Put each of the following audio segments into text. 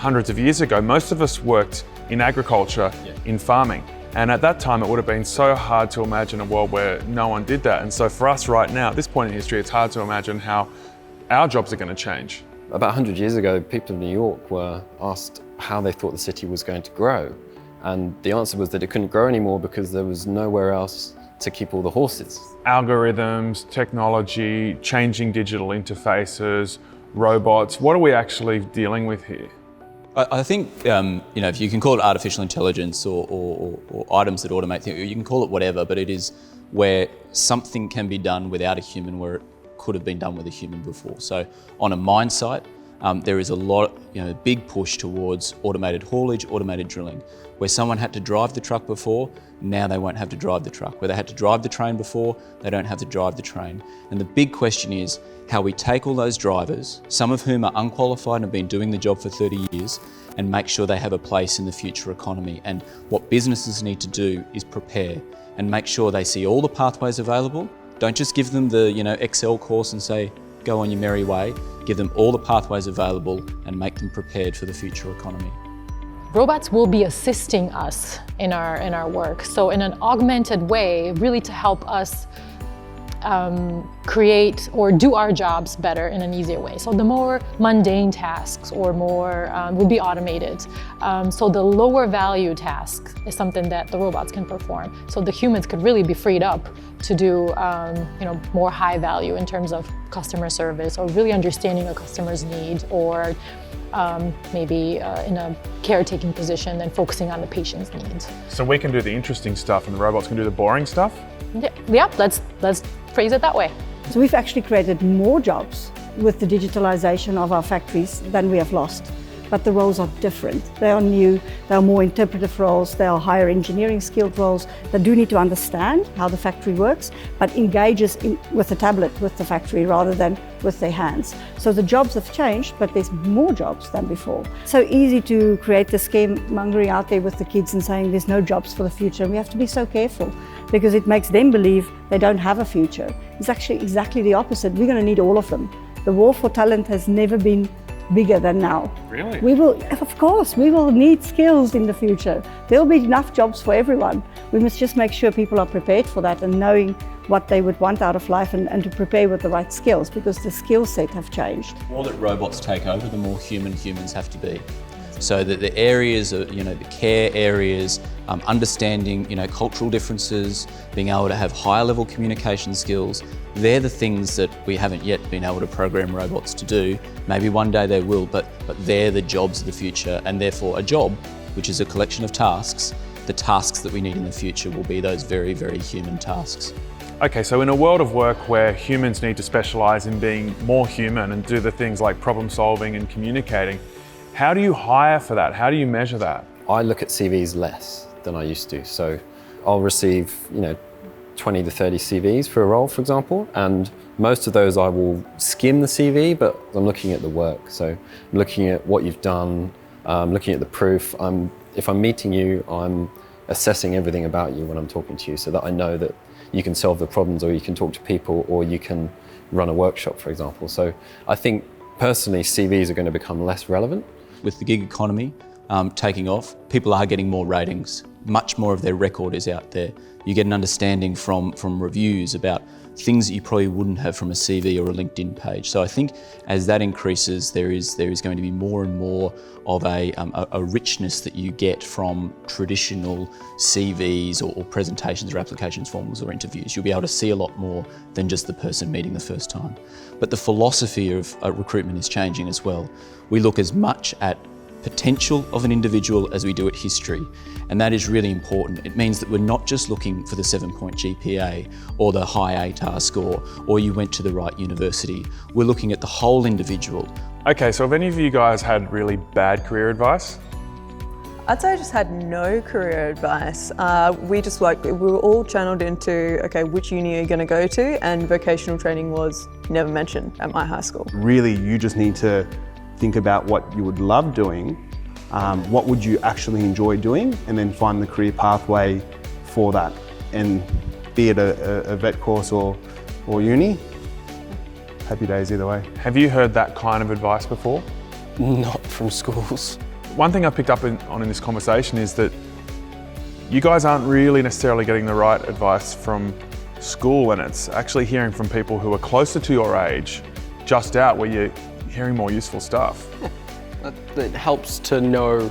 hundreds of years ago, most of us worked in agriculture, in farming. And at that time, it would have been so hard to imagine a world where no one did that. And so for us right now, at this point in history, it's hard to imagine how our jobs are going to change. About 100 years ago, people in New York were asked how they thought the city was going to grow. And the answer was that it couldn't grow anymore because there was nowhere else to keep all the horses. Algorithms, technology, changing digital interfaces, robots, what are we actually dealing with here? I think, if you can call it artificial intelligence or items that automate things, you can call it whatever, but it is where something can be done without a human where it could have been done with a human before. So on a mine site, there is a lot, big push towards automated haulage, automated drilling. Where someone had to drive the truck before, now they won't have to drive the truck. Where they had to drive the train before, they don't have to drive the train. And the big question is how we take all those drivers, some of whom are unqualified and have been doing the job for 30 years, and make sure they have a place in the future economy. And what businesses need to do is prepare and make sure they see all the pathways available. Don't just give them the Excel course and say, go on your merry way. Give them all the pathways available and make them prepared for the future economy. Robots will be assisting us in our work. So in an augmented way, really to help us create or do our jobs better in an easier way. So the more mundane tasks or more will be automated. So the lower value tasks is something that the robots can perform. So the humans could really be freed up to do more high value in terms of customer service or really understanding a customer's need, or maybe in a caretaking position and focusing on the patient's needs. So we can do the interesting stuff and the robots can do the boring stuff? Yeah, let's phrase it that way. So we've actually created more jobs with the digitalization of our factories than we have lost. But the roles are different. They are new, they are more interpretive roles, they are higher engineering skilled roles that do need to understand how the factory works, but engages with the tablet, with the factory, rather than with their hands. So the jobs have changed, but there's more jobs than before. So easy to create the scaremongering out there with the kids and saying there's no jobs for the future. We have to be so careful because it makes them believe they don't have a future. It's actually exactly the opposite. We're going to need all of them. The war for talent has never been bigger than now. Really? We will, of course, we will need skills in the future. There'll be enough jobs for everyone. We must just make sure people are prepared for that and knowing what they would want out of life and to prepare with the right skills, because the skill set have changed. The more that robots take over, the more humans have to be. So that the areas of, the care areas, understanding, cultural differences, being able to have higher level communication skills, they're the things that we haven't yet been able to program robots to do. Maybe one day they will, but they're the jobs of the future, and therefore a job, which is a collection of tasks, the tasks that we need in the future will be those very, very human tasks. Okay, so in a world of work where humans need to specialise in being more human and do the things like problem solving and communicating, how do you hire for that? How do you measure that? I look at CVs less than I used to. So I'll receive, 20 to 30 CVs for a role, for example, and most of those I will skim the CV, but I'm looking at the work. So I'm looking at what you've done, looking at the proof. If I'm meeting you, I'm assessing everything about you when I'm talking to you, so that I know that you can solve the problems, or you can talk to people, or you can run a workshop, for example. So I think personally CVs are going to become less relevant. With the gig economy taking off, people are getting more ratings. Much more of their record is out there. You get an understanding from reviews about things that you probably wouldn't have from a CV or a LinkedIn page. So I think as that increases, there is going to be more and more of a richness that you get from traditional CVs or presentations or applications forms or interviews. You'll be able to see a lot more than just the person meeting the first time. But the philosophy of recruitment is changing as well. We look as much at potential of an individual as we do at history, and that is really important. It means that we're not just looking for the 7-point GPA or the high ATAR score or you went to the right university. We're looking at the whole individual. Okay, so have any of you guys had really bad career advice? I'd say I just had no career advice. We were all channeled into, okay, which uni are you going to go to, and vocational training was never mentioned at my high school. Really, you just need to think about what you would love doing, what would you actually enjoy doing, and then find the career pathway for that. And be it a vet course or uni, happy days either way. Have you heard that kind of advice before? Not from schools. one thing I picked up on in this conversation is that you guys aren't really necessarily getting the right advice from school, and it's actually hearing from people who are closer to your age, just out, where you're hearing more useful stuff. It helps to know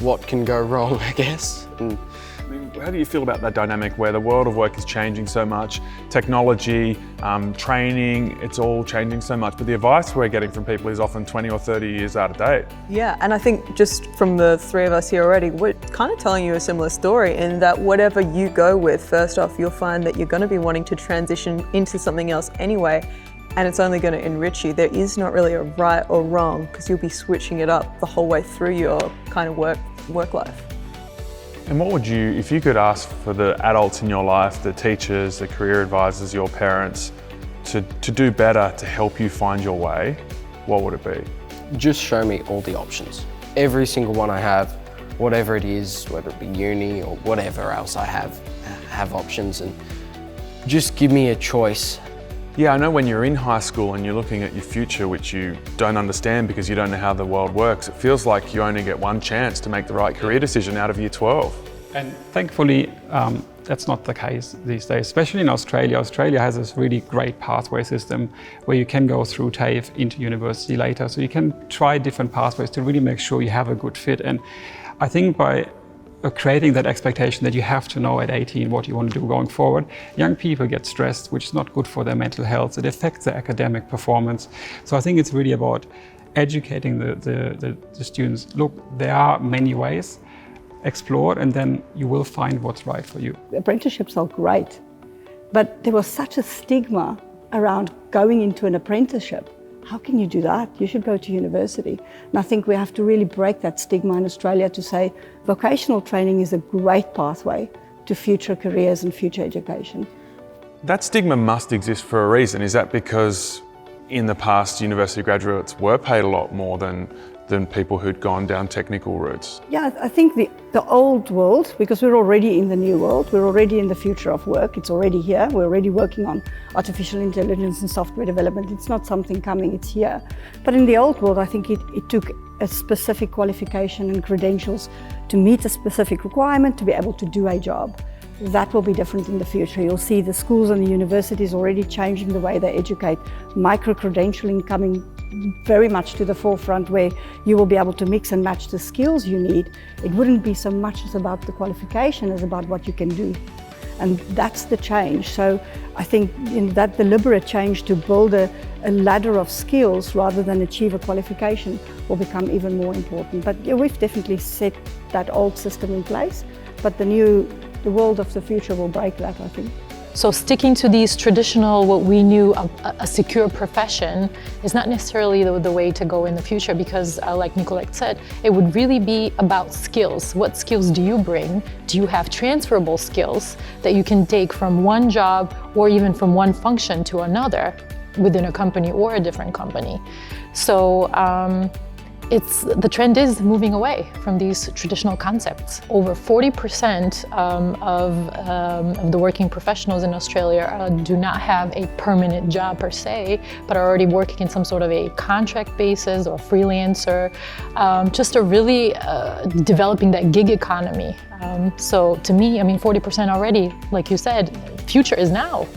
what can go wrong, I guess. And I mean, how do you feel about that dynamic where the world of work is changing so much, technology, training, it's all changing so much, but the advice we're getting from people is often 20 or 30 years out of date? Yeah, and I think just from the three of us here already, we're kind of telling you a similar story in that whatever you go with, first off, you'll find that you're going to be wanting to transition into something else anyway, and it's only going to enrich you. There is not really a right or wrong, because you'll be switching it up the whole way through your kind of work life. And what would you, if you could ask for the adults in your life, the teachers, the career advisors, your parents, to do better to help you find your way, what would it be? just show me all the options. Every single one I have, whatever it is, whether it be uni or whatever else I have options, and just give me a choice. Yeah, I know when you're in high school and you're looking at your future, which you don't understand because you don't know how the world works, it feels like you only get one chance to make the right career decision out of year 12. And thankfully, that's not the case these days, especially in Australia. Australia has this really great pathway system where you can go through TAFE into university later. So you can try different pathways to really make sure you have a good fit. And I think by creating that expectation that you have to know at 18 what you want to do going forward, young people get stressed, which is not good for their mental health. It affects their academic performance. So I think it's really about educating the students. Look, there are many ways. Explore, and then you will find what's right for you. Apprenticeships are great, but there was such a stigma around going into an apprenticeship. How can you do that? You should go to university. And I think we have to really break that stigma in Australia to say vocational training is a great pathway to future careers and future education. That stigma must exist for a reason. Is that because in the past university graduates were paid a lot more than people who'd gone down technical routes? Yeah, I think the old world, because we're already in the new world, we're already in the future of work, it's already here, we're already working on artificial intelligence and software development. It's not something coming, it's here. But in the old world, I think it took a specific qualification and credentials to meet a specific requirement to be able to do a job. That will be different in the future. You'll see the schools and the universities already changing the way they educate, micro-credentialing coming very much to the forefront, where you will be able to mix and match the skills you need. It wouldn't be so much as about the qualification as about what you can do. And that's the change. So I think in that deliberate change to build a ladder of skills rather than achieve a qualification will become even more important. But yeah, we've definitely set that old system in place, but the world of the future will break that, I think. So sticking to these traditional, what we knew a secure profession is not necessarily the way to go in the future, because like Nicolette said, it would really be about skills. What skills do you bring? Do you have transferable skills that you can take from one job or even from one function to another within a company or a different company? So the trend is moving away from these traditional concepts. Over 40% of the working professionals in Australia do not have a permanent job per se, but are already working in some sort of a contract basis or freelancer, just to really developing that gig economy. So to me, I mean, 40% already, like you said, future is now.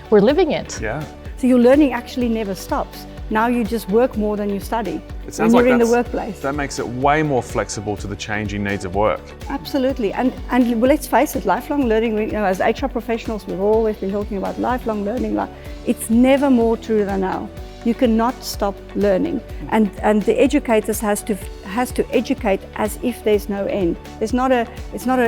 We're living it. Yeah. So your learning actually never stops. Now you just work more than you study when you're in the workplace. That makes it way more flexible to the changing needs of work. Absolutely, and well, let's face it, lifelong learning, as HR professionals, we've always been talking about lifelong learning. It's never more true than now. You cannot stop learning, and the educators has to educate as if there's no end. It's not a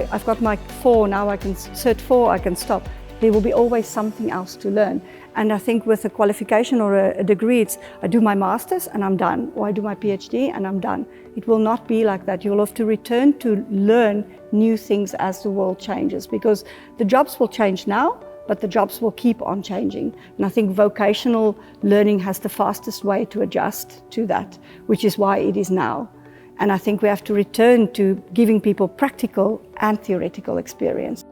I've got my 4, now I can cert 4, I can stop. There will be always something else to learn. And I think with a qualification or a degree, it's I do my master's and I'm done, or I do my PhD and I'm done. It will not be like that. You'll have to return to learn new things as the world changes, because the jobs will change now, but the jobs will keep on changing. And I think vocational learning has the fastest way to adjust to that, which is why it is now. And I think we have to return to giving people practical and theoretical experience.